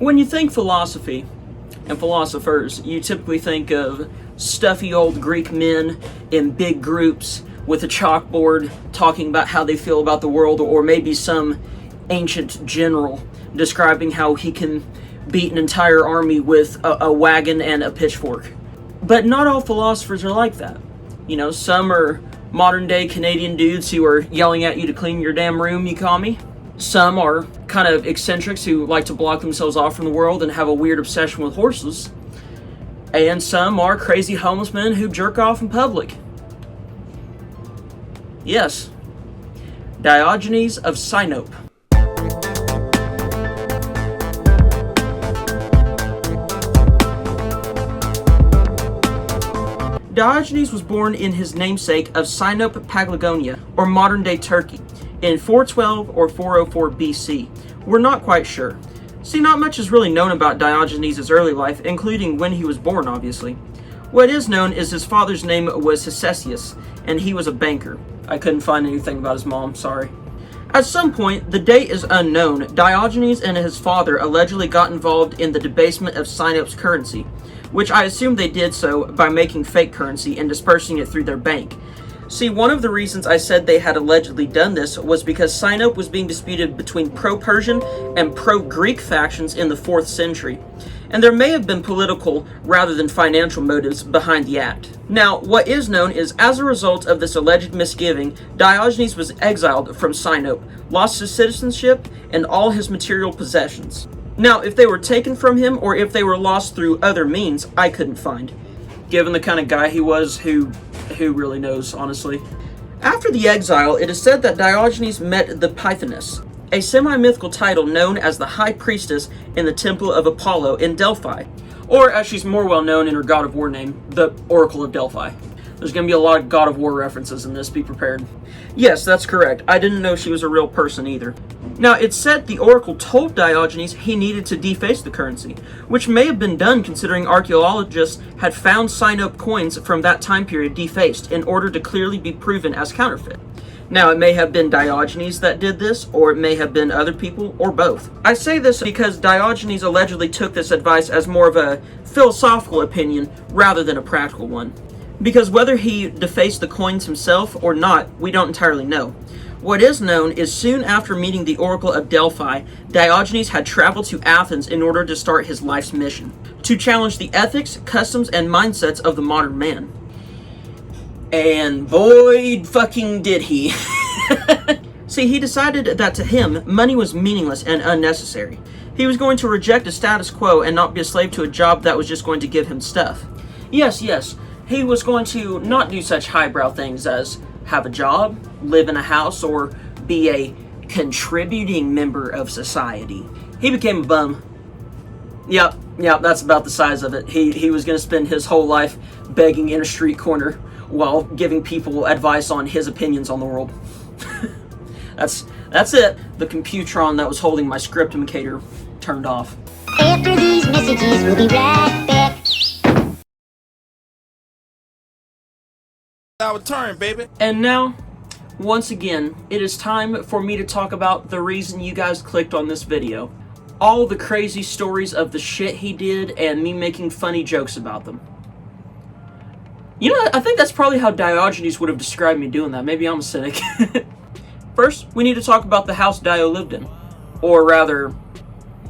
When you think philosophy and philosophers, you typically think of stuffy old Greek men in big groups with a chalkboard talking about how they feel about the world, or maybe some ancient general describing how he can beat an entire army with a wagon and a pitchfork. But not all philosophers are like that. You know, some are modern day Canadian dudes who are yelling at you to clean your damn room, you call me. Some are kind of eccentrics who like to block themselves off from the world and have a weird obsession with horses. And some are crazy homeless men who jerk off in public. Yes, Diogenes of Sinope. Diogenes was born in his namesake of Sinope, Paflagonia, or modern-day Turkey, in 412 or 404 BC. We're not quite sure. See, not much is really known about Diogenes' early life, including when he was born, obviously. What is known is his father's name was Hicesius, and he was a banker. I couldn't find anything about his mom, sorry. At some point, the date is unknown, Diogenes and his father allegedly got involved in the debasement of Sinope's currency, which I assume they did so by making fake currency and dispersing it through their bank. See, one of the reasons I said they had allegedly done this was because Sinope was being disputed between pro-Persian and pro-Greek factions in the 4th century, and there may have been political rather than financial motives behind the act. Now, what is known is as a result of this alleged misgiving, Diogenes was exiled from Sinope, lost his citizenship, and all his material possessions. Now, if they were taken from him or if they were lost through other means, I couldn't find. Given the kind of guy he was, who really knows, honestly. After the exile, it is said that Diogenes met the Pythoness, a semi-mythical title known as the High Priestess in the Temple of Apollo in Delphi, or as she's more well known in her God of War name, the Oracle of Delphi. There's going to be a lot of God of War references in this, be prepared. Yes, that's correct. I didn't know she was a real person either. Now, it's said the Oracle told Diogenes he needed to deface the currency, which may have been done considering archaeologists had found Sinope coins from that time period defaced in order to clearly be proven as counterfeit. Now, it may have been Diogenes that did this, or it may have been other people, or both. I say this because Diogenes allegedly took this advice as more of a philosophical opinion rather than a practical one. Because whether he defaced the coins himself or not, we don't entirely know. What is known is soon after meeting the Oracle of Delphi, Diogenes had traveled to Athens in order to start his life's mission, to challenge the ethics, customs, and mindsets of the modern man. And boy fucking did he. See, he decided that to him, money was meaningless and unnecessary. He was going to reject the status quo and not be a slave to a job that was just going to give him stuff. Yes, he was going to not do such highbrow things as have a job, live in a house, or be a contributing member of society. He became a bum. Yep, that's about the size of it. He was going to spend his whole life begging in a street corner while giving people advice on his opinions on the world. That's it. The computron that was holding my scripticator turned off. After these messages, we'll be right back. Our turn, baby. And now, once again, it is time for me to talk about the reason you guys clicked on this video. All the crazy stories of the shit he did and me making funny jokes about them. You know, I think that's probably how Diogenes would have described me doing that. Maybe I'm a cynic. First, we need to talk about the house Dio lived in. Or rather,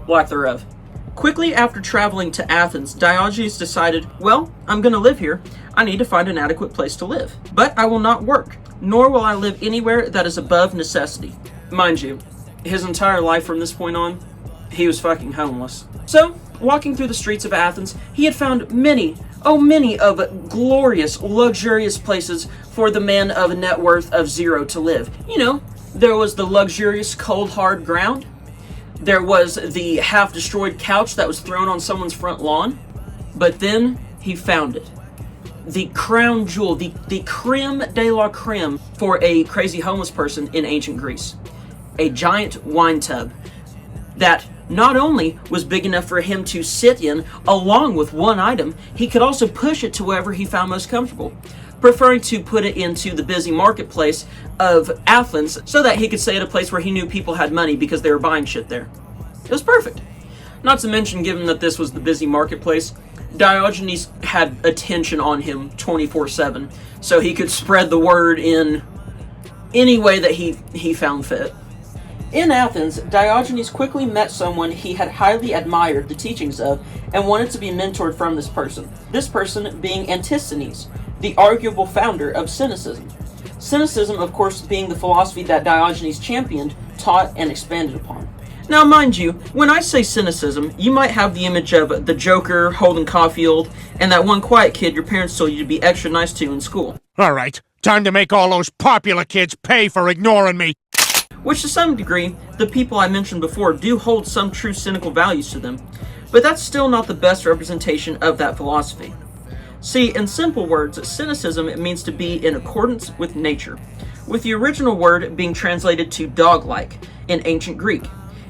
lack thereof. Quickly after traveling to Athens, Diogenes decided, well, I'm going to live here. I need to find an adequate place to live. But I will not work, nor will I live anywhere that is above necessity. Mind you, his entire life from this point on, he was fucking homeless. So, walking through the streets of Athens, he had found many of glorious, luxurious places for the man of a net worth of 0 to live. You know, there was the luxurious cold hard ground. There was the half-destroyed couch that was thrown on someone's front lawn. But then he found it. The crown jewel, the creme de la creme for a crazy homeless person in ancient Greece. A giant wine tub that not only was big enough for him to sit in along with one item, he could also push it to wherever he found most comfortable, preferring to put it into the busy marketplace of Athens so that he could stay at a place where he knew people had money because they were buying shit there. It was perfect. Not to mention, given that this was the busy marketplace, Diogenes had attention on him 24/7, so he could spread the word in any way that he found fit. In Athens, Diogenes quickly met someone he had highly admired the teachings of and wanted to be mentored from this person. This person being Antisthenes, the arguable founder of Cynicism. Cynicism, of course, being the philosophy that Diogenes championed, taught, and expanded upon. Now, mind you, when I say cynicism, you might have the image of the Joker, Holden Caulfield, and that one quiet kid your parents told you to be extra nice to in school. All right, time to make all those popular kids pay for ignoring me. Which, to some degree, the people I mentioned before do hold some true cynical values to them, but that's still not the best representation of that philosophy. See, in simple words, cynicism means to be in accordance with nature, with the original word being translated to dog-like in ancient Greek.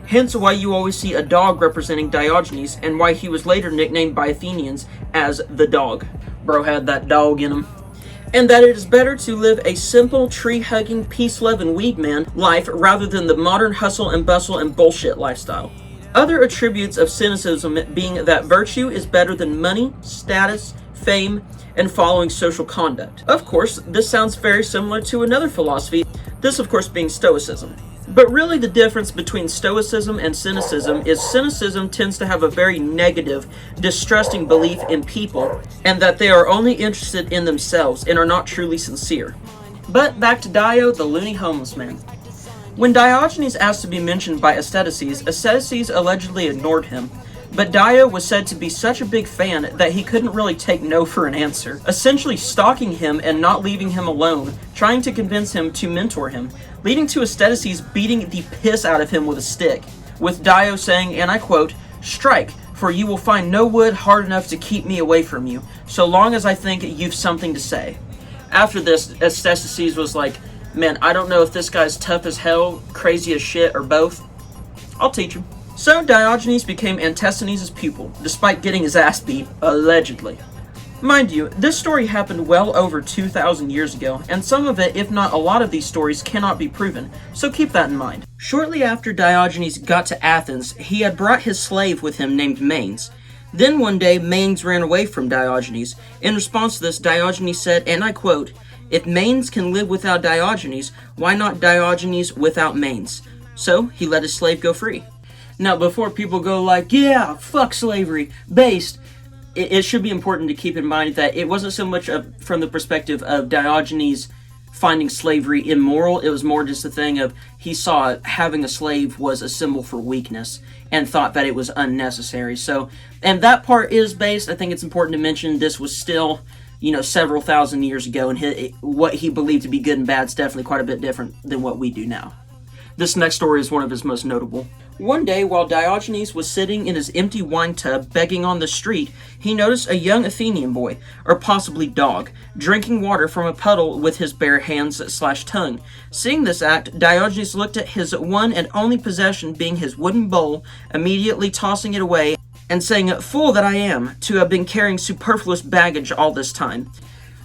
Hence why you always see a dog representing Diogenes, and why he was later nicknamed by Athenians as the dog. Bro had that dog in him. And that it is better to live a simple, tree-hugging, peace-loving weedman life rather than the modern hustle and bustle and bullshit lifestyle. Other attributes of cynicism being that virtue is better than money, status, fame, and following social conduct. Of course, this sounds very similar to another philosophy, this of course being Stoicism. But really the difference between Stoicism and Cynicism is cynicism tends to have a very negative, distrusting belief in people, and that they are only interested in themselves and are not truly sincere. But back to Dio, the loony homeless man. When Diogenes asked to be mentioned by Ascetices allegedly ignored him, but Dio was said to be such a big fan that he couldn't really take no for an answer, essentially stalking him and not leaving him alone, trying to convince him to mentor him, leading to Ascetices beating the piss out of him with a stick, with Dio saying, and I quote, "Strike, for you will find no wood hard enough to keep me away from you, so long as I think you've something to say." After this, Ascetices was like, man, I don't know if this guy's tough as hell, crazy as shit, or both. I'll teach him. So Diogenes became Antisthenes' pupil, despite getting his ass beat, allegedly. Mind you, this story happened well over 2,000 years ago, and some of it, if not a lot of these stories, cannot be proven, so keep that in mind. Shortly after Diogenes got to Athens, he had brought his slave with him named Manes. Then one day, Manes ran away from Diogenes. In response to this, Diogenes said, and I quote, "If Manes can live without Diogenes, why not Diogenes without Manes?" So, he let his slave go free. Now, before people go like, yeah, fuck slavery, based, it should be important to keep in mind that it wasn't so much from the perspective of Diogenes finding slavery immoral. It was more just a thing of he saw having a slave was a symbol for weakness and thought that it was unnecessary. So, and that part is based. I think it's important to mention this was still, several thousand years ago, and what he believed to be good and bad is definitely quite a bit different than what we do now. This next story is one of his most notable. One day, while Diogenes was sitting in his empty wine tub begging on the street, he noticed a young Athenian boy, or possibly dog, drinking water from a puddle with his bare hands/tongue. Seeing this act, Diogenes looked at his one and only possession being his wooden bowl, immediately tossing it away and saying, "Fool that I am, to have been carrying superfluous baggage all this time."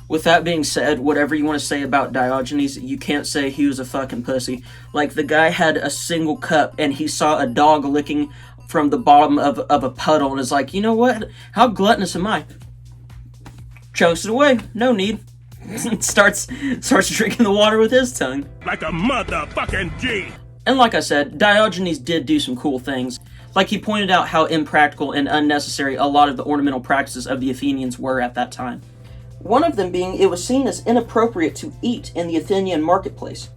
With that being said, whatever you want to say about Diogenes, you can't say he was a fucking pussy. Like, the guy had a single cup, and he saw a dog licking from the bottom of a puddle, and is like, you know what? How gluttonous am I? Chokes it away. No need. starts drinking the water with his tongue. Like a motherfucking G. And like I said, Diogenes did do some cool things. Like, he pointed out how impractical and unnecessary a lot of the ornamental practices of the Athenians were at that time. One of them being it was seen as inappropriate to eat in the Athenian marketplace.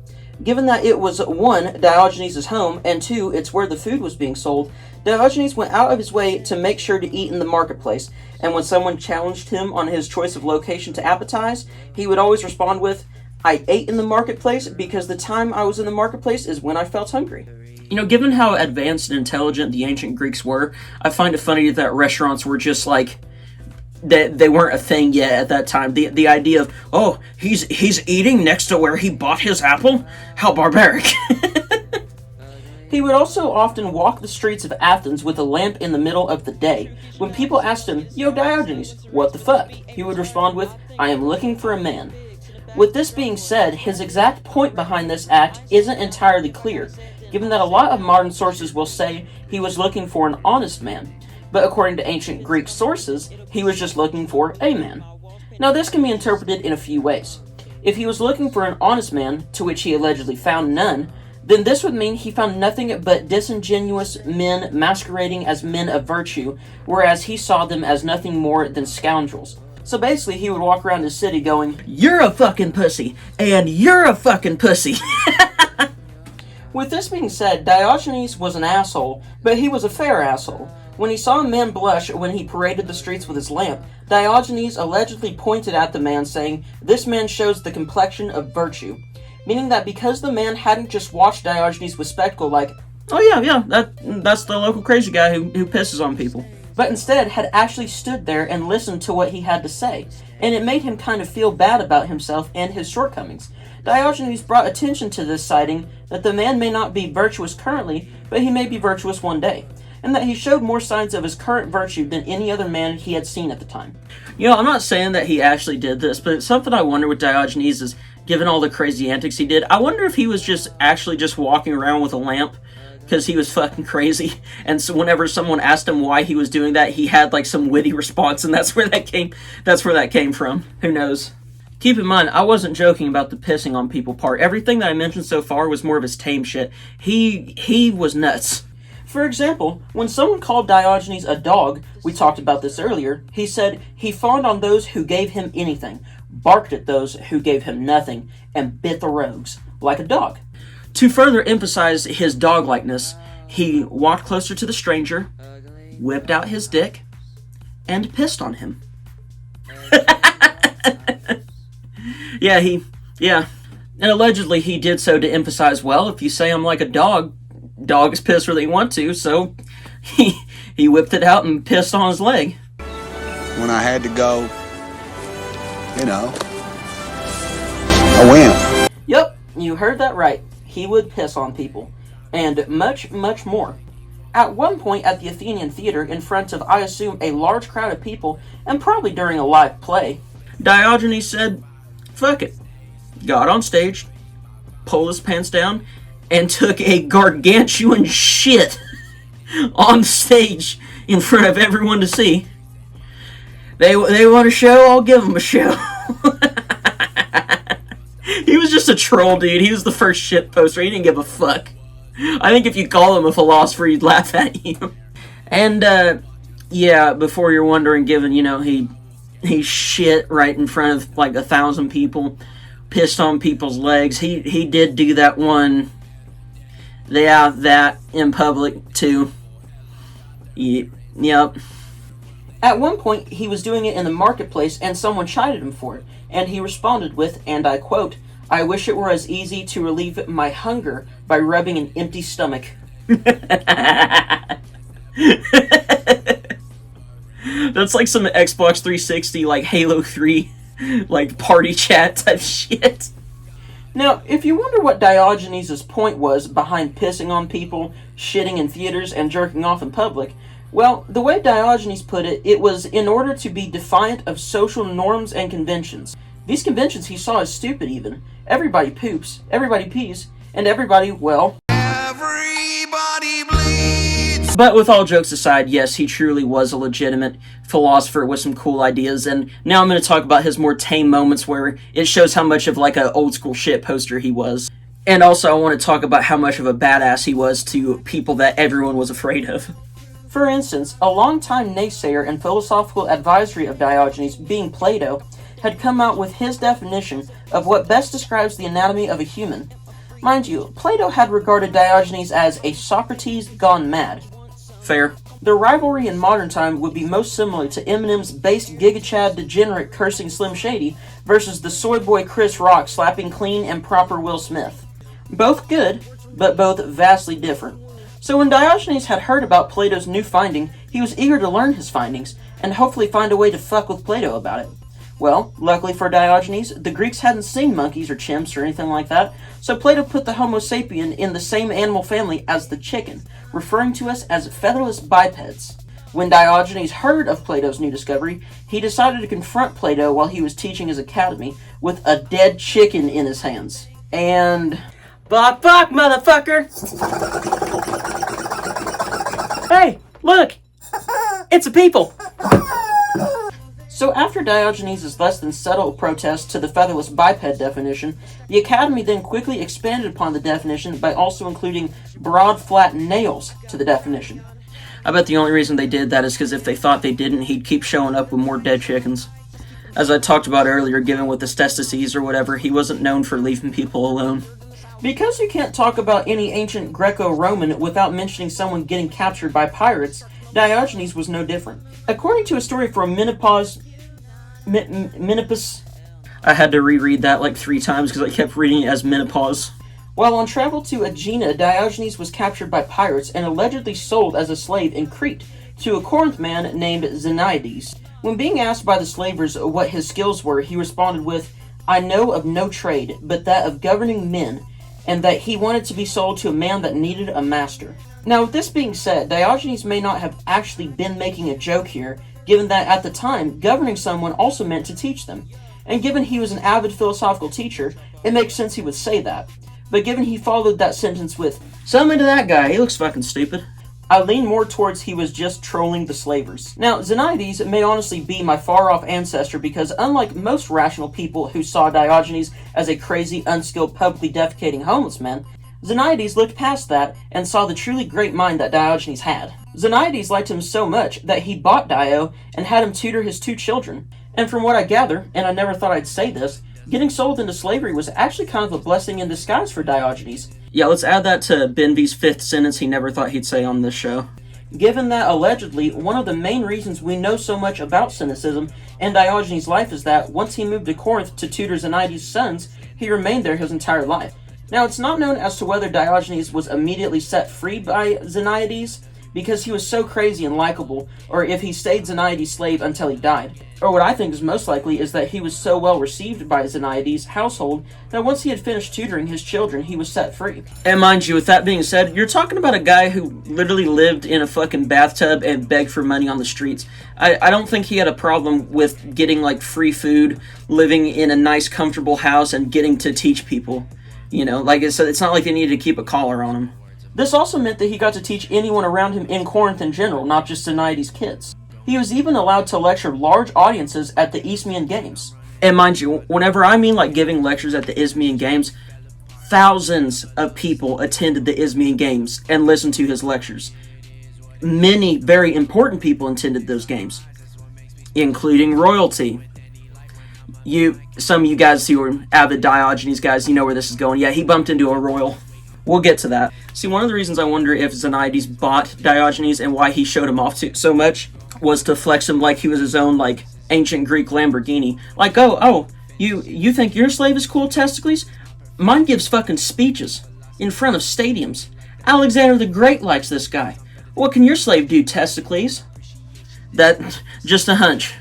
Given that it was, one, Diogenes' home, and two, it's where the food was being sold, Diogenes went out of his way to make sure to eat in the marketplace, and when someone challenged him on his choice of location to appetize, he would always respond with, "I ate in the marketplace because the time I was in the marketplace is when I felt hungry." Given how advanced and intelligent the ancient Greeks were, I find it funny that restaurants were just like, they weren't a thing yet at that time. The idea of, oh, he's eating next to where he bought his apple? How barbaric. He would also often walk the streets of Athens with a lamp in the middle of the day. When people asked him, "Yo, Diogenes, what the fuck?" he would respond with, "I am looking for a man." With this being said, his exact point behind this act isn't entirely clear. given that a lot of modern sources will say he was looking for an honest man, but according to ancient Greek sources, he was just looking for a man. Now, this can be interpreted in a few ways. If he was looking for an honest man, to which he allegedly found none, then this would mean he found nothing but disingenuous men masquerading as men of virtue, whereas he saw them as nothing more than scoundrels. So basically, he would walk around his city going, "You're a fucking pussy, and you're a fucking pussy." With this being said, Diogenes was an asshole, but he was a fair asshole. When he saw a man blush when he paraded the streets with his lamp, Diogenes allegedly pointed at the man saying, "This man shows the complexion of virtue." Meaning that because the man hadn't just watched Diogenes with spectacle like, "Oh yeah, that's the local crazy guy who pisses on people," but instead had actually stood there and listened to what he had to say, and it made him kind of feel bad about himself and his shortcomings. Diogenes brought attention to this citing that the man may not be virtuous currently, but he may be virtuous one day, and that he showed more signs of his current virtue than any other man he had seen at the time. You know, I'm not saying that he actually did this, but it's something I wonder with Diogenes is, given all the crazy antics he did, I wonder if he was just walking around with a lamp because he was fucking crazy, and so whenever someone asked him why he was doing that, he had like some witty response, and that's where that came from. Who knows? Keep in mind, I wasn't joking about the pissing on people part. Everything that I mentioned so far was more of his tame shit. He was nuts. For example, when someone called Diogenes a dog, we talked about this earlier, he said he fawned on those who gave him anything, barked at those who gave him nothing, and bit the rogues, like a dog. To further emphasize his dog-likeness, he walked closer to the stranger, whipped out his dick, and pissed on him. Yeah. And allegedly he did so to emphasize, well, if you say I'm like a dog, dogs piss where they want to, so he whipped it out and pissed on his leg. When I had to go, I win. Yep, you heard that right. He would piss on people. And much, much more. At one point at the Athenian Theater, in front of, I assume, a large crowd of people, and probably during a live play, Diogenes said, "Fuck it." Got on stage, pulled his pants down, and took a gargantuan shit on stage in front of everyone to see. They want a show, I'll give them a show. He was just a troll, dude. He was the first shit poster. He didn't give a fuck. I think if you call him a philosopher, he'd laugh at you. And, before you're wondering, given, he shit right in front of, 1,000 people, pissed on people's legs, he did do that one, that in public, too. Yep. At one point, he was doing it in the marketplace, and someone chided him for it, and he responded with, and I quote, "I wish it were as easy to relieve my hunger by rubbing an empty stomach." That's like some Xbox 360, Halo 3, party chat type shit. Now, if you wonder what Diogenes' point was behind pissing on people, shitting in theaters, and jerking off in public, well, the way Diogenes put it, it was in order to be defiant of social norms and conventions. These conventions he saw as stupid even. Everybody poops, everybody pees, and everybody, well... Everybody bleeds. But with all jokes aside, yes, he truly was a legitimate philosopher with some cool ideas, and now I'm going to talk about his more tame moments where it shows how much of an old school shit poster he was. And also I want to talk about how much of a badass he was to people that everyone was afraid of. For instance, a longtime naysayer and philosophical advisory of Diogenes, being Plato, had come out with his definition of what best describes the anatomy of a human. Mind you, Plato had regarded Diogenes as a Socrates gone mad. Fair. Their rivalry in modern time would be most similar to Eminem's base gigachad degenerate cursing Slim Shady versus the soy boy Chris Rock slapping clean and proper Will Smith. Both good, but both vastly different. So when Diogenes had heard about Plato's new finding, he was eager to learn his findings, and hopefully find a way to fuck with Plato about it. Well, luckily for Diogenes, the Greeks hadn't seen monkeys or chimps or anything like that, so Plato put the Homo sapien in the same animal family as the chicken, referring to us as featherless bipeds. When Diogenes heard of Plato's new discovery, he decided to confront Plato while he was teaching his academy with a dead chicken in his hands. And... Bok bok, motherfucker! Hey, look! It's a people! So after Diogenes' less than subtle protest to the featherless biped definition, the Academy then quickly expanded upon the definition by also including broad, flat nails to the definition. I bet the only reason they did that is because if they thought they didn't, he'd keep showing up with more dead chickens. As I talked about earlier, given with the testices or whatever, he wasn't known for leaving people alone. Because you can't talk about any ancient Greco-Roman without mentioning someone getting captured by pirates, Diogenes was no different. According to a story from Menopause, I had to reread that like 3 times because I kept reading it as menopause. While on travel to Aegina, Diogenes was captured by pirates and allegedly sold as a slave in Crete to a Corinth man named Xeniades. When being asked by the slavers what his skills were, he responded with, "I know of no trade but that of governing men," and that he wanted to be sold to a man that needed a master. Now, with this being said, Diogenes may not have actually been making a joke here, given that at the time, governing someone also meant to teach them. And given he was an avid philosophical teacher, it makes sense he would say that. But given he followed that sentence with, "Sell me to that guy, he looks fucking stupid," I lean more towards he was just trolling the slavers. Now, Xeniades may honestly be my far-off ancestor because unlike most rational people who saw Diogenes as a crazy, unskilled, publicly defecating homeless man, Xeniades looked past that and saw the truly great mind that Diogenes had. Xeniades liked him so much that he bought Dio and had him tutor his 2 children. And from what I gather, and I never thought I'd say this, getting sold into slavery was actually kind of a blessing in disguise for Diogenes. Yeah, let's add that to Benvy's 5th sentence he never thought he'd say on this show. Given that, allegedly, one of the main reasons we know so much about cynicism and Diogenes' life is that once he moved to Corinth to tutor Xeniades' sons, he remained there his entire life. Now, it's not known as to whether Diogenes was immediately set free by Xeniades, because he was so crazy and likable, or if he stayed Xeniades' slave until he died. Or what I think is most likely is that he was so well received by Xeniades' household that once he had finished tutoring his children, he was set free. And mind you, with that being said, you're talking about a guy who literally lived in a fucking bathtub and begged for money on the streets. I don't think he had a problem with getting like free food, living in a nice comfortable house, and getting to teach people. You know, like I said, it's not like they needed to keep a collar on him. This also meant that he got to teach anyone around him in Corinth in general, not just Xeniades' kids. He was even allowed to lecture large audiences at the Isthmian Games. And mind you, whenever I mean like giving lectures at the Isthmian Games, thousands of people attended the Isthmian Games and listened to his lectures. Many very important people attended those games, including royalty. Some of you guys who are avid Diogenes guys, you know where this is going. Yeah, he bumped into a royal. We'll get to that. See, one of the reasons I wonder if Xeniades bought Diogenes and why he showed him off so much was to flex him like he was his own, like, ancient Greek Lamborghini. Like, you think your slave is cool, Testicles? Mine gives fucking speeches in front of stadiums. Alexander the Great likes this guy. What can your slave do, Testicles? That, just a hunch.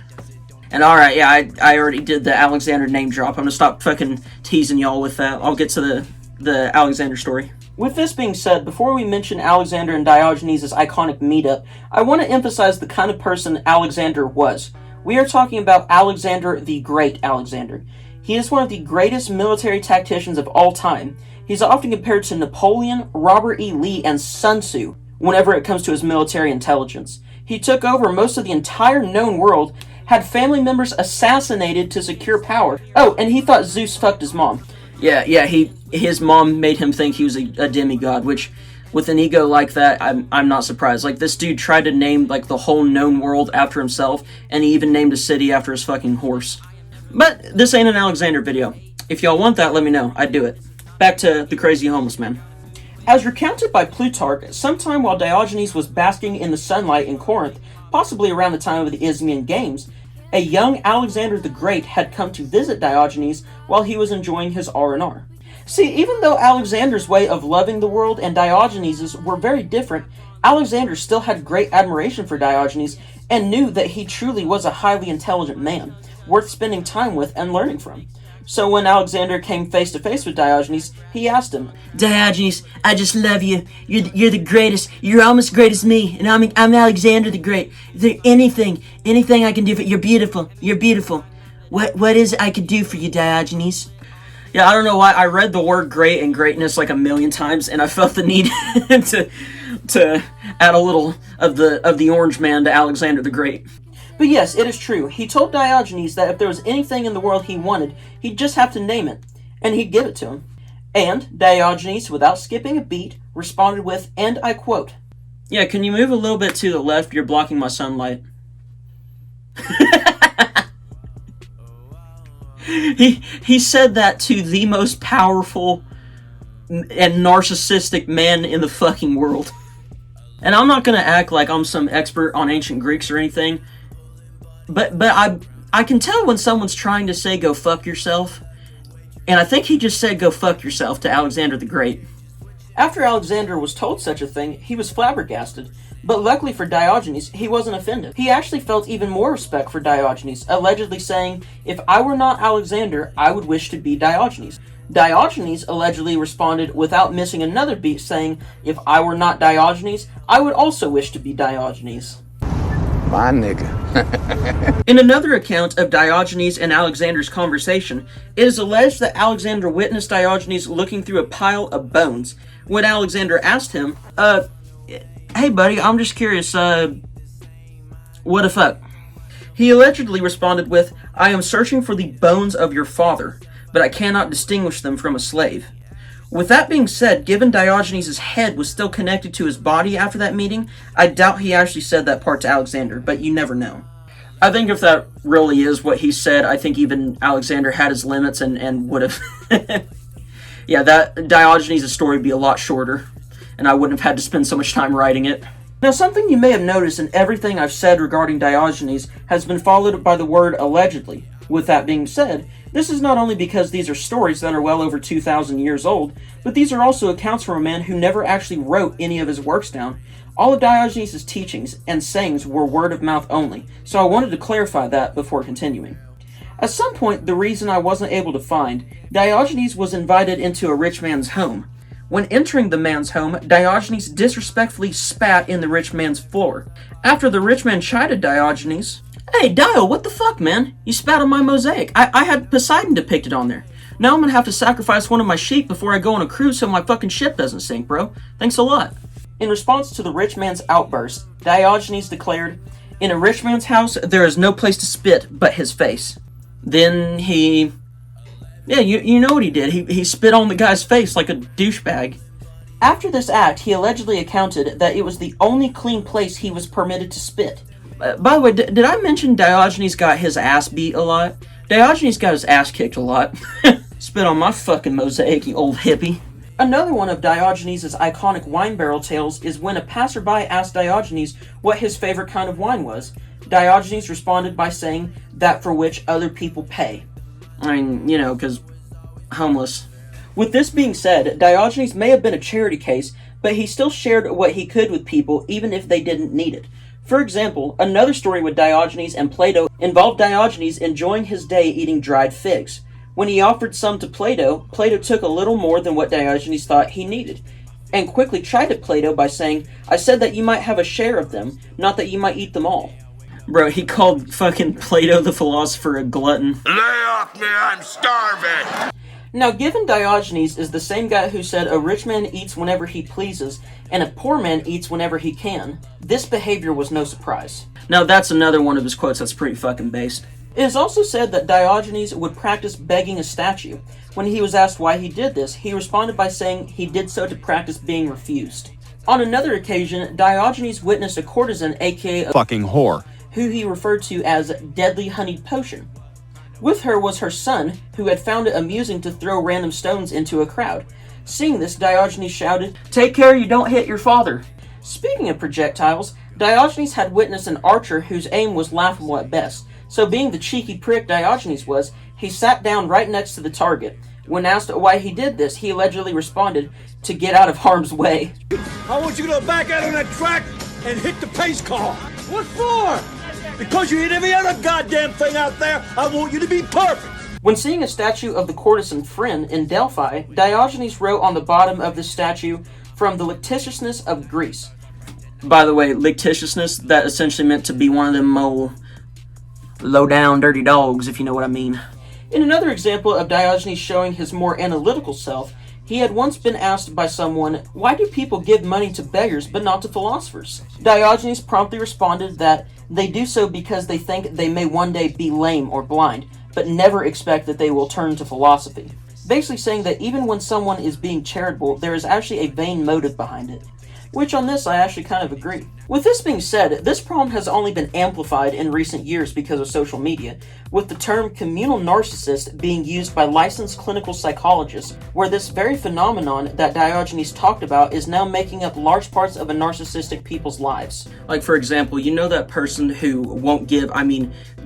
And alright, yeah, I already did the Alexander name drop. I'm gonna stop fucking teasing y'all with that. I'll get to the Alexander story. With this being said, before we mention Alexander and Diogenes' iconic meetup, I want to emphasize the kind of person Alexander was. We are talking about Alexander the Great Alexander. He is one of the greatest military tacticians of all time. He's often compared to Napoleon, Robert E. Lee, and Sun Tzu whenever it comes to his military intelligence. He took over most of the entire known world, had family members assassinated to secure power. Oh, and he thought Zeus fucked his mom. Yeah, his mom made him think he was a demigod, which, with an ego like that, I'm not surprised. Like, this dude tried to name, like, the whole known world after himself, and he even named a city after his fucking horse. But this ain't an Alexander video. If y'all want that, let me know. I'd do it. Back to the crazy homeless man. As recounted by Plutarch, sometime while Diogenes was basking in the sunlight in Corinth, possibly around the time of the Isthmian Games, a young Alexander the Great had come to visit Diogenes while he was enjoying his R&R. See, even though Alexander's way of loving the world and Diogenes' were very different, Alexander still had great admiration for Diogenes and knew that he truly was a highly intelligent man, worth spending time with and learning from. So when Alexander came face to face with Diogenes, he asked him, "Diogenes, I just love you. You're the greatest. You're almost great as me, and I'm Alexander the Great. Is there anything I can do for you? You're beautiful. You're beautiful. What is it I could do for you, Diogenes?" Yeah, I don't know why I read the word great and greatness like a million times, and I felt the need to add a little of the orange man to Alexander the Great. But yes, it is true. He told Diogenes that if there was anything in the world he wanted, he'd just have to name it, and he'd give it to him. And Diogenes, without skipping a beat, responded with, and I quote, "Yeah, can you move a little bit to the left? You're blocking my sunlight." He said that to the most powerful and narcissistic man in the fucking world. And I'm not gonna act like I'm some expert on ancient Greeks or anything, but I can tell when someone's trying to say go fuck yourself, and I think he just said go fuck yourself to Alexander the Great. After Alexander was told such a thing, he was flabbergasted, but luckily for Diogenes, he wasn't offended. He actually felt even more respect for Diogenes, allegedly saying, "If I were not Alexander, I would wish to be Diogenes." Diogenes allegedly responded without missing another beat, saying, "If I were not Diogenes, I would also wish to be Diogenes." My nigga. In another account of Diogenes and Alexander's conversation, it is alleged that Alexander witnessed Diogenes looking through a pile of bones when Alexander asked him, "Hey buddy, I'm just curious, what the fuck?" He allegedly responded with, "I am searching for the bones of your father, but I cannot distinguish them from a slave." With that being said, given Diogenes' head was still connected to his body after that meeting, I doubt he actually said that part to Alexander, but you never know. I think if that really is what he said, I think even Alexander had his limits and would have... Yeah, that Diogenes' story would be a lot shorter, and I wouldn't have had to spend so much time writing it. Now, something you may have noticed in everything I've said regarding Diogenes has been followed by the word allegedly. With that being said, this is not only because these are stories that are well over 2,000 years old, but these are also accounts from a man who never actually wrote any of his works down. All of Diogenes' teachings and sayings were word of mouth only, so I wanted to clarify that before continuing. At some point, the reason I wasn't able to find, Diogenes was invited into a rich man's home. When entering the man's home, Diogenes disrespectfully spat in the rich man's floor. After the rich man chided Diogenes, "Hey, Dio, what the fuck, man? You spat on my mosaic. I had Poseidon depicted on there. Now I'm gonna have to sacrifice one of my sheep before I go on a cruise so my fucking ship doesn't sink, bro. Thanks a lot." In response to the rich man's outburst, Diogenes declared, "In a rich man's house, there is no place to spit but his face." Then he... Yeah, you know what he did. He spit on the guy's face like a douchebag. After this act, he allegedly accounted that it was the only clean place he was permitted to spit. By the way, did I mention Diogenes got his ass beat a lot? Diogenes got his ass kicked a lot. Spit on my fucking mosaic, you old hippie. Another one of Diogenes' iconic wine barrel tales is when a passerby asked Diogenes what his favorite kind of wine was. Diogenes responded by saying, "That for which other people pay." I mean, you know, because homeless. With this being said, Diogenes may have been a charity case, but he still shared what he could with people even if they didn't need it. For example, another story with Diogenes and Plato involved Diogenes enjoying his day eating dried figs. When he offered some to Plato, Plato took a little more than what Diogenes thought he needed, and quickly chided Plato by saying, "I said that you might have a share of them, not that you might eat them all." Bro, he called fucking Plato the philosopher a glutton. Lay off me, I'm starving! Now, given Diogenes is the same guy who said a rich man eats whenever he pleases, and a poor man eats whenever he can, this behavior was no surprise. Now, that's another one of his quotes that's pretty fucking based. It is also said that Diogenes would practice begging a statue. When he was asked why he did this, he responded by saying he did so to practice being refused. On another occasion, Diogenes witnessed a courtesan, aka a Fucking whore. who he referred to as Deadly Honeyed Potion. With her was her son, who had found it amusing to throw random stones into a crowd. Seeing this, Diogenes shouted, "Take care you don't hit your father." Speaking of projectiles, Diogenes had witnessed an archer whose aim was laughable at best, so being the cheeky prick Diogenes was, he sat down right next to the target. When asked why he did this, he allegedly responded, "To get out of harm's way." I want you to back out on that track and hit the pace car. What for? Because you hit every other goddamn thing out there, I want you to be perfect. When seeing a statue of the courtesan Phryne in Delphi, Diogenes wrote on the bottom of the statue, "From the licentiousness of Greece." By the way, licentiousness, that essentially meant to be one of them low-down dirty dogs, if you know what I mean. In another example of Diogenes showing his more analytical self, he had once been asked by someone, why do people give money to beggars but not to philosophers? Diogenes promptly responded that they do so because they think they may one day be lame or blind, but never expect that they will turn to philosophy. Basically saying that even when someone is being charitable, there is actually a vain motive behind it. Which on this I actually kind of agree. With this being said, this problem has only been amplified in recent years because of social media, with the term communal narcissist being used by licensed clinical psychologists, where this very phenomenon that Diogenes talked about is now making up large parts of a narcissistic people's lives. Like for example, you know that person who won't give,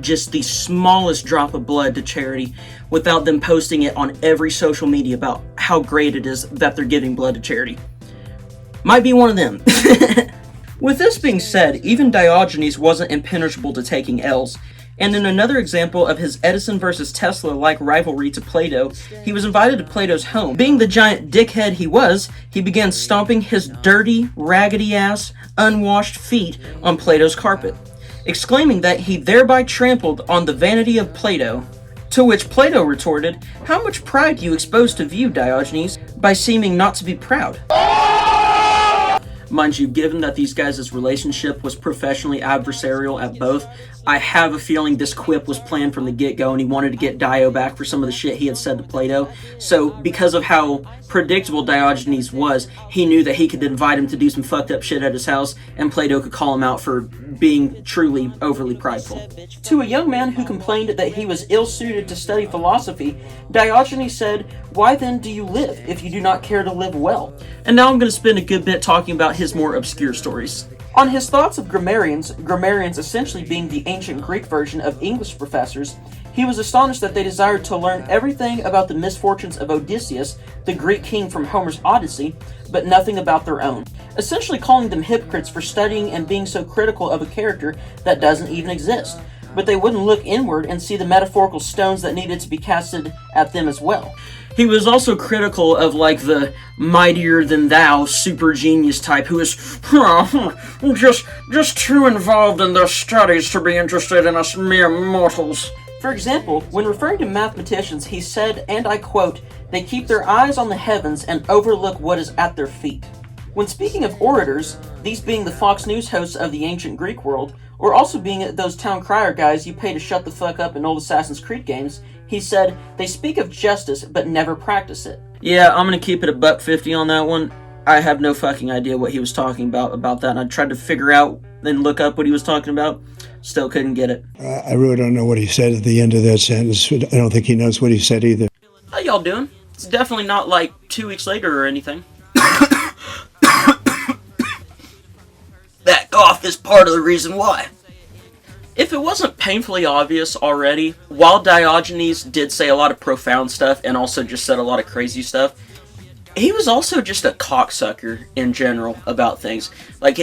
just the smallest drop of blood to charity without them posting it on every social media about how great it is that they're giving blood to charity. Might be one of them. With this being said, even Diogenes wasn't impenetrable to taking L's, and in another example of his Edison versus Tesla-like rivalry to Plato, he was invited to Plato's home. Being the giant dickhead he was, he began stomping his dirty, raggedy-ass, unwashed feet on Plato's carpet, exclaiming that he thereby trampled on the vanity of Plato. To which Plato retorted, "How much pride do you expose to view, Diogenes, by seeming not to be proud?" Mind you, given that these guys' relationship was professionally adversarial at both, I have a feeling this quip was planned from the get-go and he wanted to get Dio back for some of the shit he had said to Plato. So, because of how predictable Diogenes was, he knew that he could invite him to do some fucked up shit at his house, and Plato could call him out for being truly overly prideful. To a young man who complained that he was ill-suited to study philosophy, Diogenes said, "Why then do you live, if you do not care to live well?" And now I'm going to spend a good bit talking about his more obscure stories. On his thoughts of grammarians essentially being the ancient Greek version of English professors, he was astonished that they desired to learn everything about the misfortunes of Odysseus, the Greek king from Homer's Odyssey, but nothing about their own, essentially calling them hypocrites for studying and being so critical of a character that doesn't even exist. But they wouldn't look inward and see the metaphorical stones that needed to be casted at them as well. He was also critical of, the mightier-than-thou super genius type who is just too involved in their studies to be interested in us mere mortals. For example, when referring to mathematicians, he said, and I quote, "They keep their eyes on the heavens and overlook what is at their feet." When speaking of orators, these being the Fox News hosts of the ancient Greek world, or also being those town crier guys you pay to shut the fuck up in old Assassin's Creed games, he said, "They speak of justice, but never practice it." Yeah, I'm gonna keep it $1.50 on that one. I have no fucking idea what he was talking about that, and I tried to figure out and look up what he was talking about. Still couldn't get it. I really don't know what he said at the end of that sentence. I don't think he knows what he said either. How y'all doing? It's definitely not 2 weeks later or anything. That cough is part of the reason why. If it wasn't painfully obvious already, while Diogenes did say a lot of profound stuff and also just said a lot of crazy stuff, he was also just a cocksucker in general about things.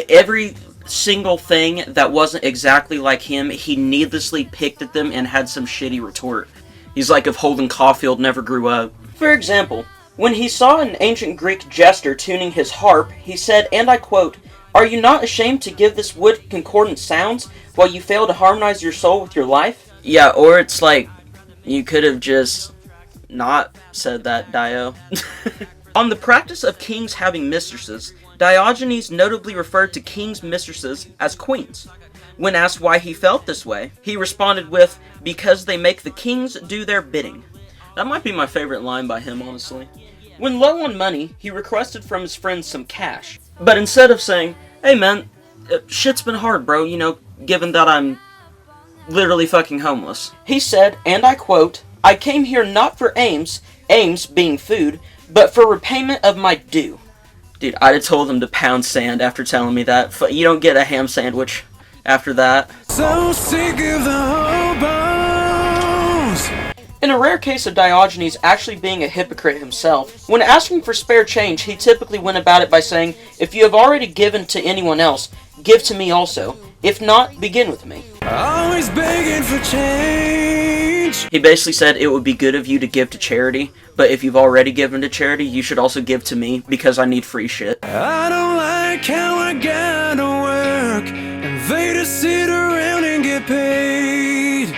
Every single thing that wasn't exactly like him, he needlessly picked at them and had some shitty retort. He's like if Holden Caulfield never grew up. For example, when he saw an ancient Greek jester tuning his harp, he said, and I quote, "Are you not ashamed to give this wood concordant sounds while you fail to harmonize your soul with your life?" Yeah, or it's you could have just not said that, Dio. On the practice of kings having mistresses, Diogenes notably referred to kings' mistresses as queens. When asked why he felt this way, he responded with, "Because they make the kings do their bidding." That might be my favorite line by him, honestly. When low on money, he requested from his friends some cash. But instead of saying, "Hey man, shit's been hard, bro, given that I'm literally fucking homeless," he said, and I quote, "I came here not for aims being food, but for repayment of my due." Dude, I'd have told him to pound sand after telling me that. You don't get a ham sandwich after that. So sick of the hobos. In a rare case of Diogenes actually being a hypocrite himself, when asking for spare change, he typically went about it by saying, "If you have already given to anyone else, give to me also. If not, begin with me." Always begging for change. He basically said it would be good of you to give to charity, but if you've already given to charity, you should also give to me because I need free shit. I don't like how I gotta work and they just sit around and get paid.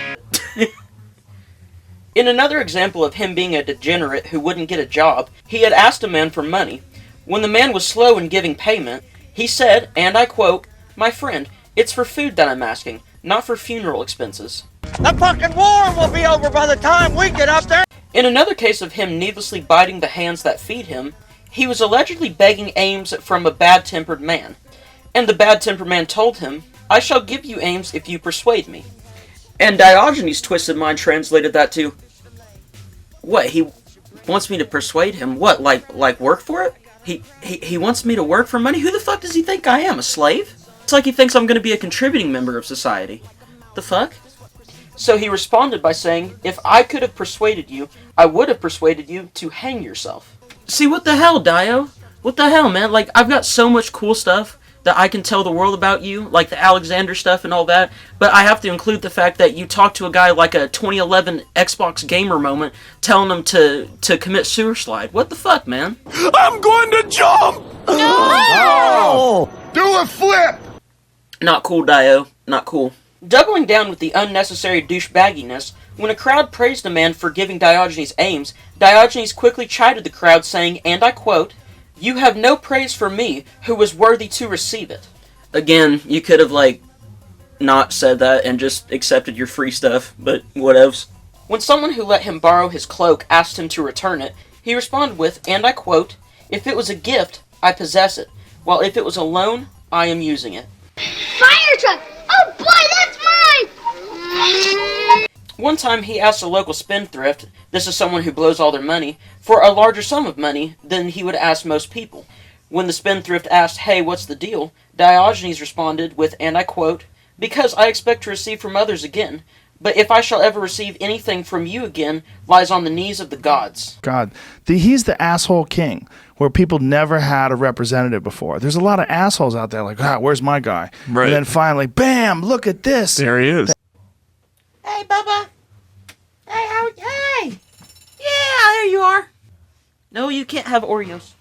In another example of him being a degenerate who wouldn't get a job, he had asked a man for money. When the man was slow in giving payment, he said, and I quote, "My friend, it's for food that I'm asking, not for funeral expenses." The fucking war will be over by the time we get up there. In another case of him needlessly biting the hands that feed him, he was allegedly begging alms from a bad-tempered man. And the bad-tempered man told him, "I shall give you alms if you persuade me." And Diogenes' twisted mind translated that to, what, he wants me to persuade him? What, like work for it? He wants me to work for money? Who the fuck does he think I am, a slave? It's like he thinks I'm going to be a contributing member of society. The fuck? So he responded by saying, "If I could have persuaded you, I would have persuaded you to hang yourself." See, what the hell, Dio? What the hell, man? Like, I've got so much cool stuff that I can tell the world about you, like the Alexander stuff and all that, but I have to include the fact that you talk to a guy like a 2011 Xbox gamer moment telling him to commit suicide. What the fuck, man? I'm going to jump! Oh! Do a flip! Not cool, Dio. Not cool. Doubling down with the unnecessary douchebagginess, when a crowd praised a man for giving Diogenes alms, Diogenes quickly chided the crowd, saying, and I quote, "You have no praise for me, who was worthy to receive it." Again, you could have, not said that and just accepted your free stuff, but whatevs. When someone who let him borrow his cloak asked him to return it, he responded with, and I quote, "If it was a gift, I possess it, while if it was a loan, I am using it." Fire truck! Oh boy, that's mine! One time he asked a local spendthrift, this is someone who blows all their money, for a larger sum of money than he would ask most people. When the spendthrift asked, "Hey, what's the deal?" Diogenes responded with, and I quote, "Because I expect to receive from others again, but if I shall ever receive anything from you again, lies on the knees of the gods." God, he's the asshole king, where people never had a representative before. There's a lot of assholes out there like, where's my guy? Right. And then finally, bam, look at this. There he is. Hey, Bubba. Hey. Yeah, there you are. No, you can't have Oreos.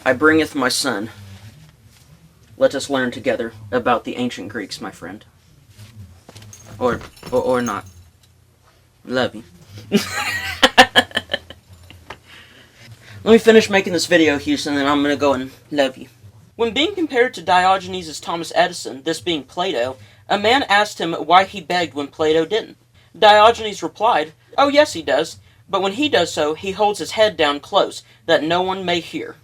I bringeth my son. Let us learn together about the ancient Greeks, my friend. Or not. Love you. Let me finish making this video, Houston, and I'm gonna go and love you. When being compared to Diogenes' Thomas Edison, this being Plato, a man asked him why he begged when Plato didn't. Diogenes replied, "Oh yes he does, but when he does so, he holds his head down close, that no one may hear."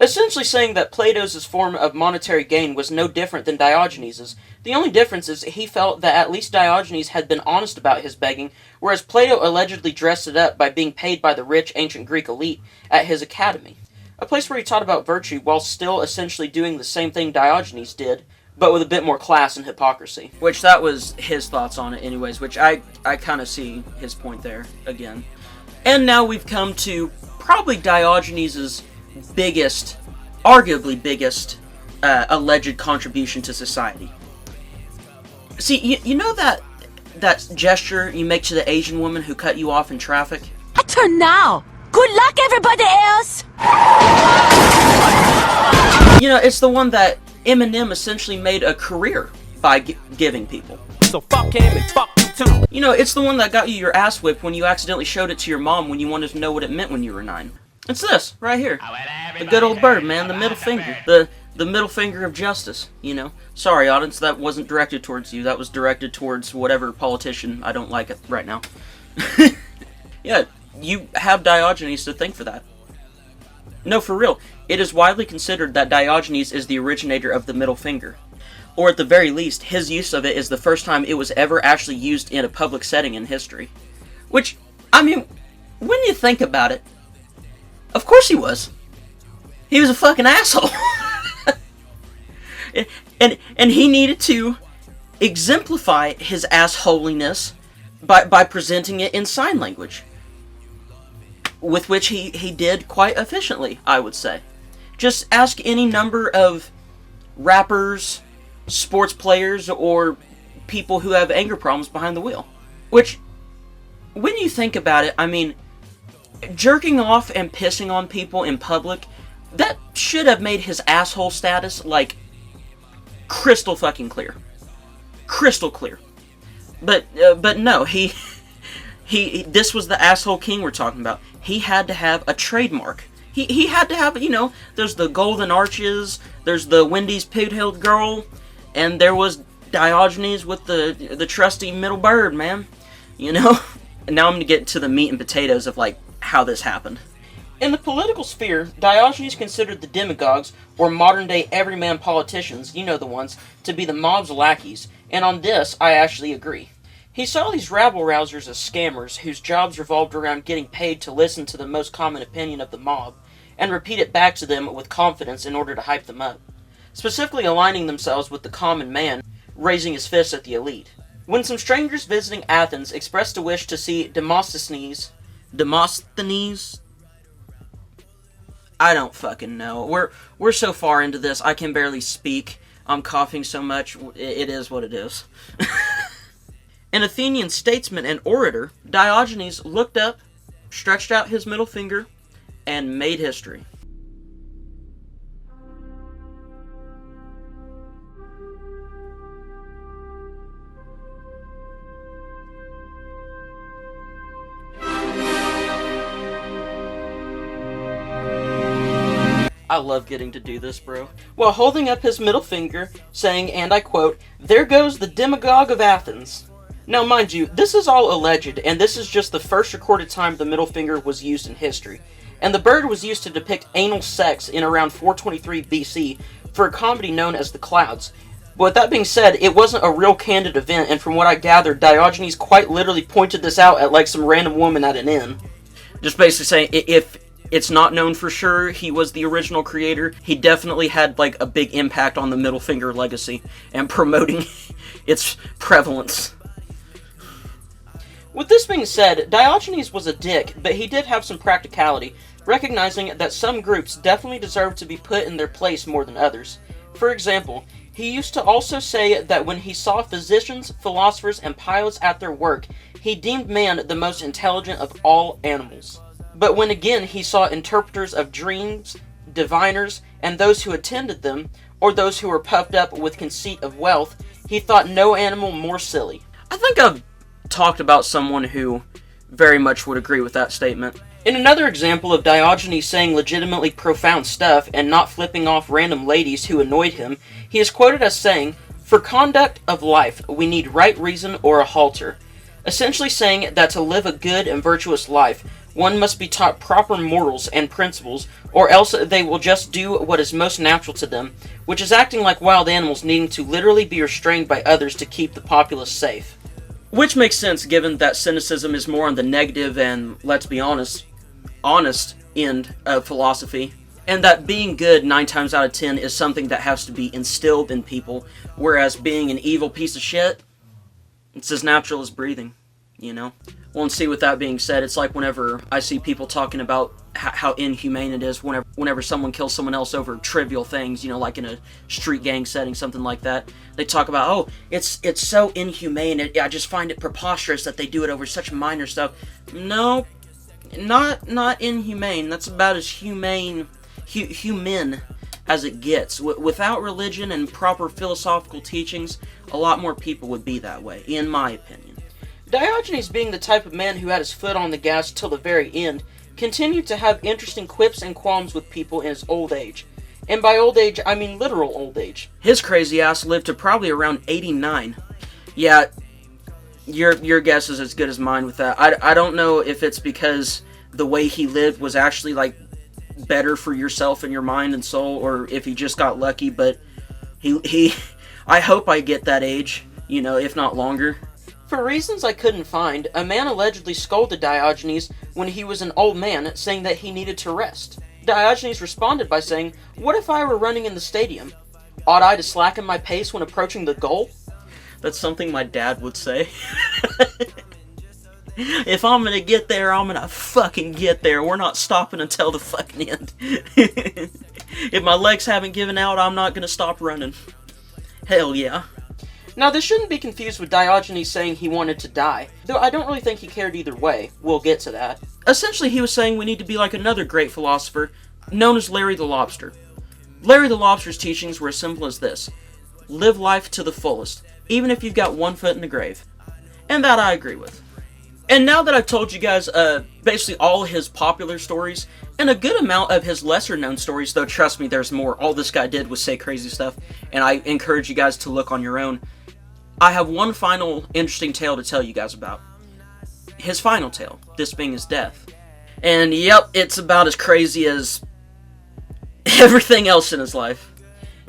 Essentially saying that Plato's form of monetary gain was no different than Diogenes'. The only difference is he felt that at least Diogenes had been honest about his begging, whereas Plato allegedly dressed it up by being paid by the rich ancient Greek elite at his academy. A place where he taught about virtue while still essentially doing the same thing Diogenes did, but with a bit more class and hypocrisy. Which that was his thoughts on it anyways, which I kind of see his point there again. And now we've come to probably Diogenes' biggest, arguably biggest, alleged contribution to society. See, you know that gesture you make to the Asian woman who cut you off in traffic? I turn now! Good luck, everybody else! You know, it's the one that Eminem essentially made a career by giving people. So fuck him and fuck you too. You know, it's the one that got you your ass whipped when you accidentally showed it to your mom when you wanted to know what it meant when you were 9. It's this, right here. The good old bird, man, the middle finger. The middle finger of justice, you know. Sorry, audience, that wasn't directed towards you. That was directed towards whatever politician I don't like it right now. Yeah, you have Diogenes to thank for that. No, for real. It is widely considered that Diogenes is the originator of the middle finger. Or at the very least, his use of it is the first time it was ever actually used in a public setting in history. Which, I mean, when you think about it, of course he was. He was a fucking asshole. and he needed to exemplify his assholiness by presenting it in sign language. With which he did quite efficiently, I would say. Just ask any number of rappers, sports players, or people who have anger problems behind the wheel. Which, when you think about it, I mean, jerking off and pissing on people in public, that should have made his asshole status, like, crystal fucking clear. Crystal clear. But no, this was the asshole king we're talking about. He had to have a trademark. He had to have, there's the golden arches, there's the Wendy's pig-tailed girl, and there was Diogenes with the trusty middle bird, man. And now I'm going to get to the meat and potatoes of, how this happened. In the political sphere, Diogenes considered the demagogues, or modern-day everyman politicians, the ones, to be the mob's lackeys, and on this, I actually agree. He saw these rabble-rousers as scammers whose jobs revolved around getting paid to listen to the most common opinion of the mob, and repeat it back to them with confidence in order to hype them up, specifically aligning themselves with the common man, raising his fist at the elite. When some strangers visiting Athens expressed a wish to see Demosthenes, I don't fucking know. We're so far into this, I can barely speak. I'm coughing so much, it is what it is. An Athenian statesman and orator, Diogenes looked up, stretched out his middle finger, and made history. I love getting to do this, bro. While holding up his middle finger, saying, and I quote, "There goes the demagogue of Athens." Now, mind you, this is all alleged, and this is just the first recorded time the middle finger was used in history. And the bird was used to depict anal sex in around 423 BC for a comedy known as The Clouds. But with that being said, it wasn't a real candid event, and from what I gathered, Diogenes quite literally pointed this out at some random woman at an inn. Just basically saying, if it's not known for sure he was the original creator, he definitely had a big impact on the middle finger legacy and promoting its prevalence. With this being said, Diogenes was a dick, but he did have some practicality, recognizing that some groups definitely deserve to be put in their place more than others. For example, he used to also say that when he saw physicians, philosophers, and pilots at their work, he deemed man the most intelligent of all animals. But when again he saw interpreters of dreams, diviners, and those who attended them, or those who were puffed up with conceit of wealth, he thought no animal more silly. I think I've talked about someone who very much would agree with that statement. In another example of Diogenes saying legitimately profound stuff and not flipping off random ladies who annoyed him, he is quoted as saying, "For conduct of life, we need right reason or a halter," essentially saying that to live a good and virtuous life, one must be taught proper morals and principles, or else they will just do what is most natural to them, which is acting like wild animals needing to literally be restrained by others to keep the populace safe. Which makes sense given that cynicism is more on the negative and, let's be honest end of philosophy, and that being good 9 times out of 10 is something that has to be instilled in people, whereas being an evil piece of shit, it's as natural as breathing, Well, and see, with that being said, it's like whenever I see people talking about how inhumane it is whenever someone kills someone else over trivial things, like in a street gang setting, something like that. They talk about, oh, it's so inhumane, I just find it preposterous that they do it over such minor stuff. No, not inhumane. That's about as human as it gets. Without religion and proper philosophical teachings, a lot more people would be that way, in my opinion. Diogenes, being the type of man who had his foot on the gas till the very end, continued to have interesting quips and qualms with people in his old age. And by old age, I mean literal old age. His crazy ass lived to probably around 89. Yeah, your guess is as good as mine with that. I don't know if it's because the way he lived was actually, better for yourself and your mind and soul, or if he just got lucky, but he I hope I get that age, if not longer. For reasons I couldn't find, a man allegedly scolded Diogenes when he was an old man, saying that he needed to rest. Diogenes responded by saying, "What if I were running in the stadium? Ought I to slacken my pace when approaching the goal?" That's something my dad would say. If I'm gonna get there, I'm gonna fucking get there. We're not stopping until the fucking end. If my legs haven't given out, I'm not gonna stop running. Hell yeah. Now, this shouldn't be confused with Diogenes saying he wanted to die, though I don't really think he cared either way. We'll get to that. Essentially, he was saying we need to be like another great philosopher, known as Larry the Lobster. Larry the Lobster's teachings were as simple as this: live life to the fullest, even if you've got one foot in the grave. And that I agree with. And now that I've told you guys basically all his popular stories, and a good amount of his lesser known stories, though trust me, there's more. All this guy did was say crazy stuff, and I encourage you guys to look on your own. I have one final interesting tale to tell you guys about. His final tale, this being his death. And yep, it's about as crazy as everything else in his life.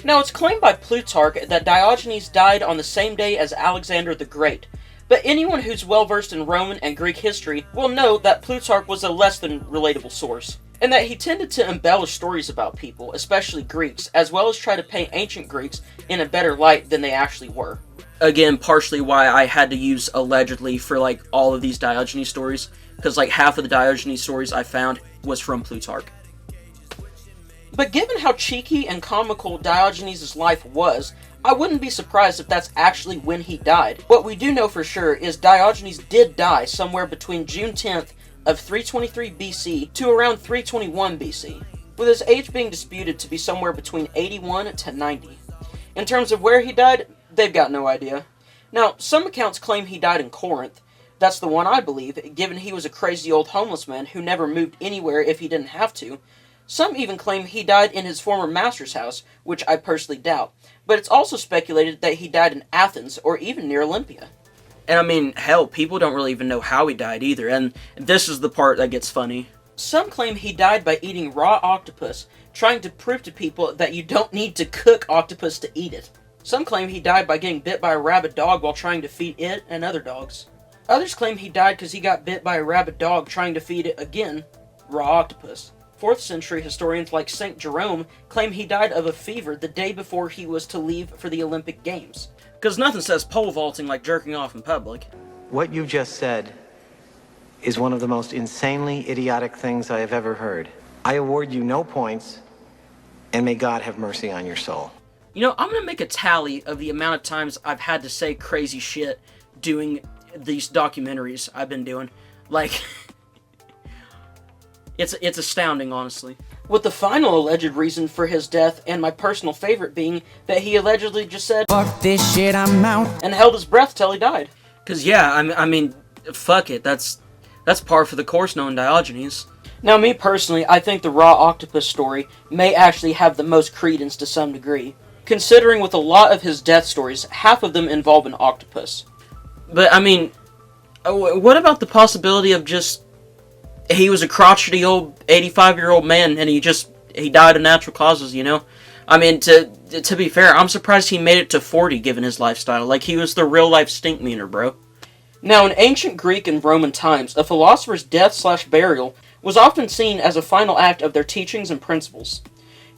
Now, it's claimed by Plutarch that Diogenes died on the same day as Alexander the Great, but anyone who's well-versed in Roman and Greek history will know that Plutarch was a less than relatable source, and that he tended to embellish stories about people, especially Greeks, as well as try to paint ancient Greeks in a better light than they actually were. Again, partially why I had to use allegedly for, like, all of these Diogenes stories, because, like, half of the Diogenes stories I found was from Plutarch. But given how cheeky and comical Diogenes' life was, I wouldn't be surprised if that's actually when he died. What we do know for sure is Diogenes did die somewhere between June 10th of 323 BC to around 321 BC, with his age being disputed to be somewhere between 81 to 90. In terms of where he died, they've got no idea. Now, some accounts claim he died in Corinth. That's the one I believe, given he was a crazy old homeless man who never moved anywhere if he didn't have to. Some even claim he died in his former master's house, which I personally doubt, but it's also speculated that he died in Athens or even near Olympia. And I mean, hell, people don't really even know how he died either, and this is the part that gets funny. Some claim he died by eating raw octopus, trying to prove to people that you don't need to cook octopus to eat it. Some claim he died by getting bit by a rabid dog while trying to feed it and other dogs. Others claim he died because he got bit by a rabid dog trying to feed it, again, raw octopus. 4th century historians like St. Jerome claim he died of a fever the day before he was to leave for the Olympic Games. Because nothing says pole vaulting like jerking off in public. What you just said is one of the most insanely idiotic things I have ever heard. I award you no points, and may God have mercy on your soul. You know, I'm gonna make a tally of the amount of times I've had to say crazy shit doing these documentaries I've been doing. Like, it's astounding, honestly. With the final alleged reason for his death, and my personal favorite being that he allegedly just said, "Fuck this shit, I'm out," and held his breath till he died. Cause yeah, I mean, fuck it, that's par for the course knowing Diogenes. Now, me personally, I think the raw octopus story may actually have the most credence to some degree, considering with a lot of his death stories, half of them involve an octopus. But, I mean, what about the possibility of just, he was a crotchety old 85-year-old man, and he died of natural causes, you know? I mean, to be fair, I'm surprised he made it to 40 given his lifestyle. Like, he was the real-life stink meaner, bro. Now, in ancient Greek and Roman times, a philosopher's death/burial was often seen as a final act of their teachings and principles.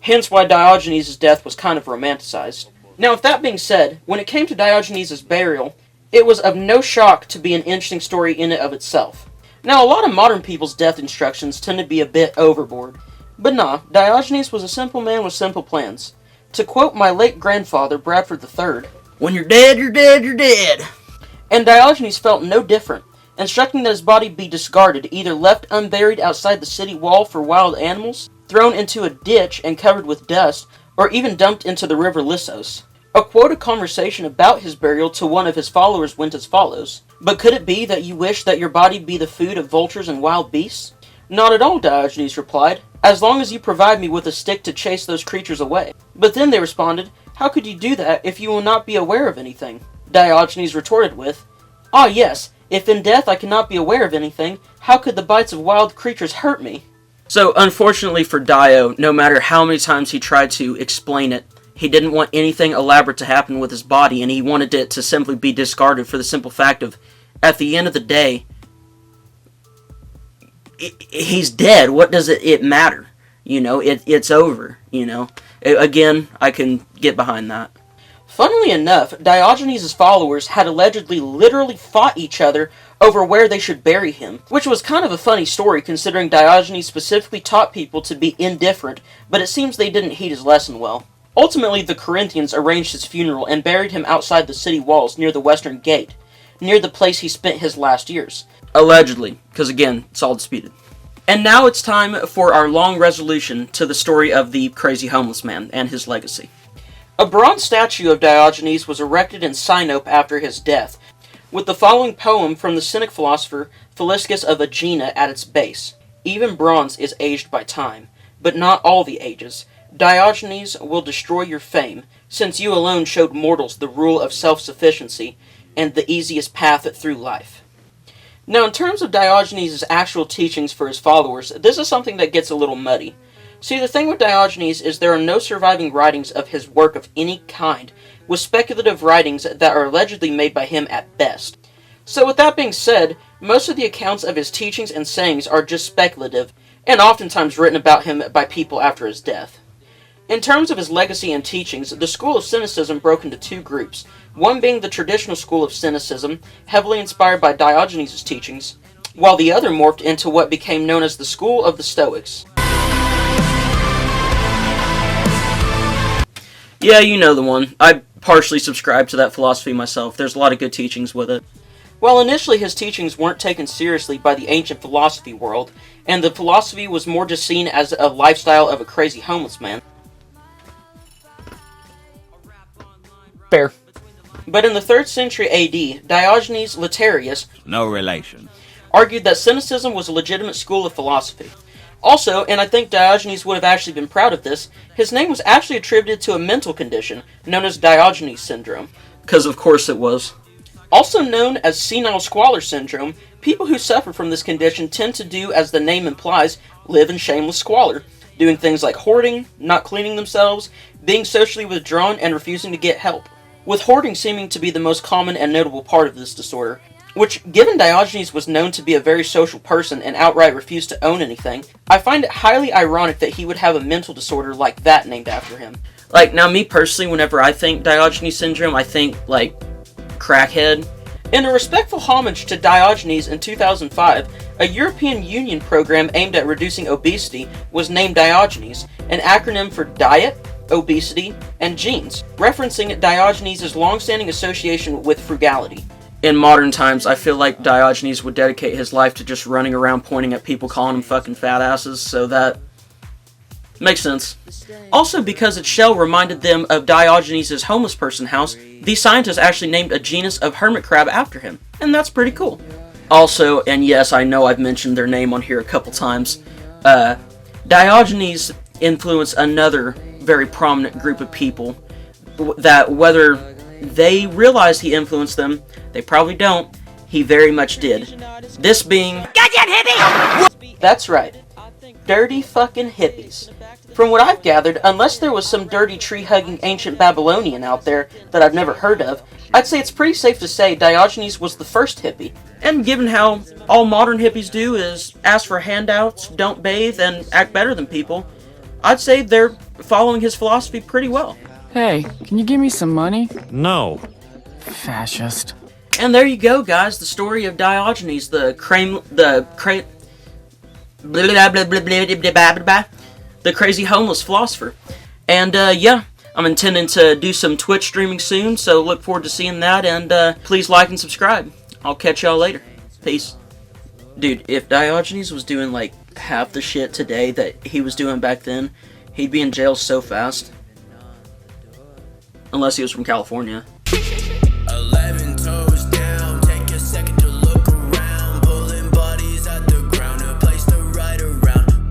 Hence why Diogenes' death was kind of romanticized. Now, with that being said, when it came to Diogenes' burial, it was of no shock to be an interesting story in and of itself. Now, a lot of modern people's death instructions tend to be a bit overboard. But nah, Diogenes was a simple man with simple plans. To quote my late grandfather, Bradford III, "When you're dead, you're dead, you're dead." And Diogenes felt no different, instructing that his body be discarded, either left unburied outside the city wall for wild animals, thrown into a ditch and covered with dust, or even dumped into the river Lissos. A quoted conversation about his burial to one of his followers went as follows: "But could it be that you wish that your body be the food of vultures and wild beasts?" "Not at all," Diogenes replied, "as long as you provide me with a stick to chase those creatures away." But then they responded, "How could you do that if you will not be aware of anything?" Diogenes retorted with, "Ah yes, if in death I cannot be aware of anything, how could the bites of wild creatures hurt me?" So, unfortunately for Dio, no matter how many times he tried to explain it, he didn't want anything elaborate to happen with his body, and he wanted it to simply be discarded for the simple fact of, at the end of the day, he's dead. What does it matter? You know, it's over, you know. Again, I can get behind that. Funnily enough, Diogenes' followers had allegedly literally fought each other over where they should bury him, which was kind of a funny story considering Diogenes specifically taught people to be indifferent, but it seems they didn't heed his lesson well. Ultimately, the Corinthians arranged his funeral and buried him outside the city walls near the western gate, near the place he spent his last years. Allegedly, because again, it's all disputed. And now it's time for our long resolution to the story of the crazy homeless man and his legacy. A bronze statue of Diogenes was erected in Sinope after his death, with the following poem from the Cynic philosopher Philosopher of Aegina at its base. Even bronze is aged by time, but not all the ages. Diogenes will destroy your fame, since you alone showed mortals the rule of self-sufficiency and the easiest path through life. Now, in terms of Diogenes' actual teachings for his followers, this is something that gets a little muddy. See, the thing with Diogenes is there are no surviving writings of his work of any kind, with speculative writings that are allegedly made by him at best. So with that being said, most of the accounts of his teachings and sayings are just speculative, and oftentimes written about him by people after his death. In terms of his legacy and teachings, the school of Cynicism broke into two groups, one being the traditional school of Cynicism, heavily inspired by Diogenes' teachings, while the other morphed into what became known as the school of the Stoics. Yeah, you know the one. I partially subscribe to that philosophy myself. There's a lot of good teachings with it. While initially his teachings weren't taken seriously by the ancient philosophy world, and the philosophy was more just seen as a lifestyle of a crazy homeless man. Fair. But in the 3rd century AD, Diogenes Laertius, No relation, argued that Cynicism was a legitimate school of philosophy. Also, and I think Diogenes would have actually been proud of this, his name was actually attributed to a mental condition known as Diogenes syndrome. Because of course it was. Also known as senile squalor syndrome, people who suffer from this condition tend to do, as the name implies, live in shameless squalor, doing things like hoarding, not cleaning themselves, being socially withdrawn, and refusing to get help. With hoarding seeming to be the most common and notable part of this disorder, which, given Diogenes was known to be a very social person and outright refused to own anything, I find it highly ironic that he would have a mental disorder like that named after him. Like, now me personally, whenever I think Diogenes syndrome, I think, like, crackhead. In a respectful homage to Diogenes in 2005, a European Union program aimed at reducing obesity was named Diogenes, an acronym for diet, obesity, and genes, referencing Diogenes' long-standing association with frugality. In modern times, I feel like Diogenes would dedicate his life to just running around pointing at people calling him fucking fat asses, so that makes sense. Also, because its shell reminded them of Diogenes' homeless person house, the scientists actually named a genus of hermit crab after him, and that's pretty cool. Also, and yes, I know I've mentioned their name on here a couple times, Diogenes influenced another very prominent group of people that, whether they realize he influenced them, they probably don't, he very much did. This being... Goddamn hippie! That's right. Dirty fucking hippies. From what I've gathered, unless there was some dirty tree-hugging ancient Babylonian out there that I've never heard of, I'd say it's pretty safe to say Diogenes was the first hippie. And given how all modern hippies do is ask for handouts, don't bathe, and act better than people, I'd say they're following his philosophy pretty well. Hey, can you give me some money? no. Fascist. And there you go, guys, the story of Diogenes, the crazy homeless philosopher. And, yeah, I'm intending to do some Twitch streaming soon, so look forward to seeing that, and, please like and subscribe. I'll catch y'all later. Peace. Dude, if Diogenes was doing, like, half the shit today that he was doing back then, he'd be in jail so fast. Unless he was from California.